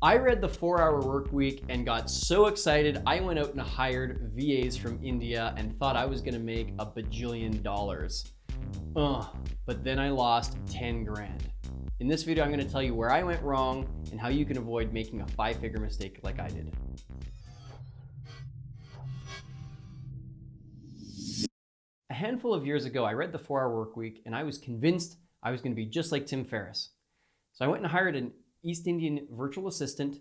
I read the 4-Hour Workweek and got so excited I went out and hired VAs from India and thought I was gonna make a bajillion dollars. But then I lost 10 grand. In this video, I'm gonna tell you where I went wrong and how you can avoid making a 5-figure mistake like I did. A handful of years ago, I read the 4-Hour Workweek and I was convinced I was gonna be just like Tim Ferriss. So I went and hired an East Indian virtual assistant,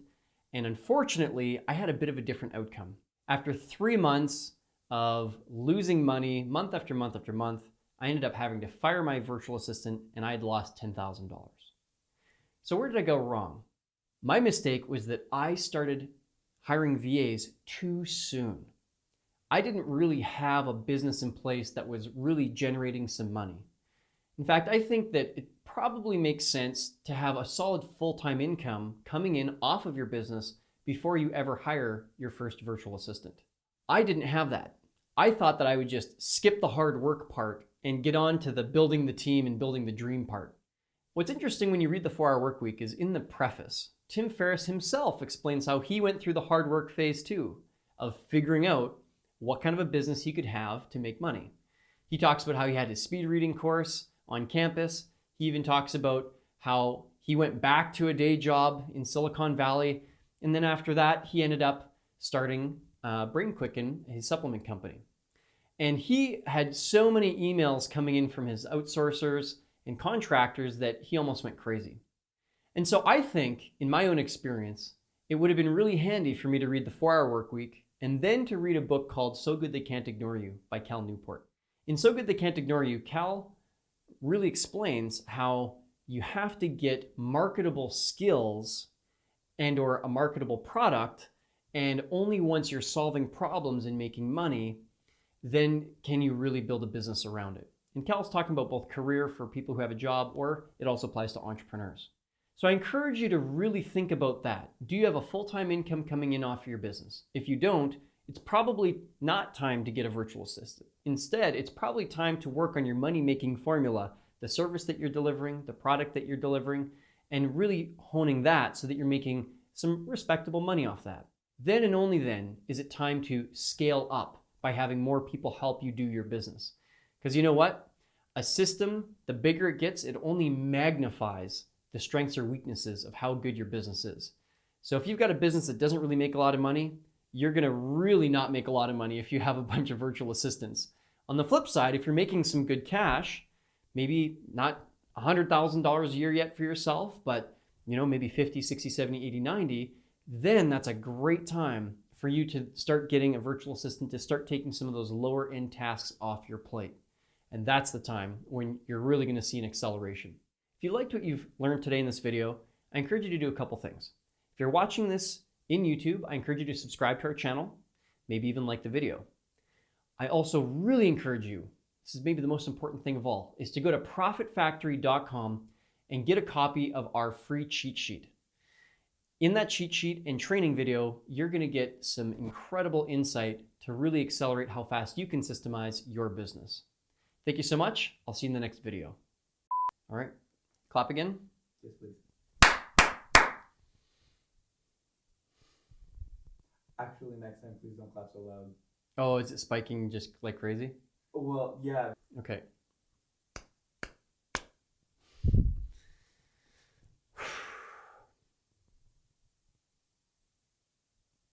and unfortunately, I had a bit of a different outcome. After 3 months of losing money, month after month after month, I ended up having to fire my virtual assistant and I had lost $10,000. So where did I go wrong? My mistake was that I started hiring VAs too soon. I didn't really have a business in place that was really generating some money. In fact, I think that it probably makes sense to have a solid full-time income coming in off of your business before you ever hire your first virtual assistant. I didn't have that. I thought that I would just skip the hard work part and get on to the building the team and building the dream part. What's interesting when you read the 4-Hour Workweek is in the preface, Tim Ferriss himself explains how he went through the hard work phase too, of figuring out what kind of a business he could have to make money. He talks about how he had his speed reading course on campus. He even talks about how he went back to a day job in Silicon Valley. And then after that, he ended up starting Brain Quicken, his supplement company. And he had so many emails coming in from his outsourcers and contractors that he almost went crazy. And so I think, in my own experience, it would have been really handy for me to read the 4-Hour Workweek and then to read a book called So Good They Can't Ignore You by Cal Newport. In So Good They Can't Ignore You, Cal really explains how you have to get marketable skills and or a marketable product, and only once you're solving problems and making money, then can you really build a business around it. And Cal's talking about both career for people who have a job, or it also applies to entrepreneurs. So I encourage you to really think about that. Do you have a full-time income coming in off your business? If you don't, it's probably not time to get a virtual assistant. Instead, it's probably time to work on your money-making formula, the service that you're delivering, the product that you're delivering, and really honing that so that you're making some respectable money off that. Then and only then is it time to scale up by having more people help you do your business. Because you know what? A system, the bigger it gets, it only magnifies the strengths or weaknesses of how good your business is. So if you've got a business that doesn't really make a lot of money, you're gonna really not make a lot of money if you have a bunch of virtual assistants. On the flip side, if you're making some good cash, maybe not $100,000 a year yet for yourself, but maybe 50, 60, 70, 80, 90, then that's a great time for you to start getting a virtual assistant to start taking some of those lower end tasks off your plate. And that's the time when you're really gonna see an acceleration. If you liked what you've learned today in this video, I encourage you to do a couple things. If you're watching this in YouTube, I encourage you to subscribe to our channel, maybe even like the video. I also really encourage you, this is maybe the most important thing of all, is to go to profitfactory.com and get a copy of our free cheat sheet. In that cheat sheet and training video, you're gonna get some incredible insight to really accelerate how fast you can systemize your business. Thank you so much. I'll see you in the next video. All right, clap again. Yes, please. Actually, next time, please don't clap so loud. Oh, is it spiking just like crazy? Well, yeah. Okay.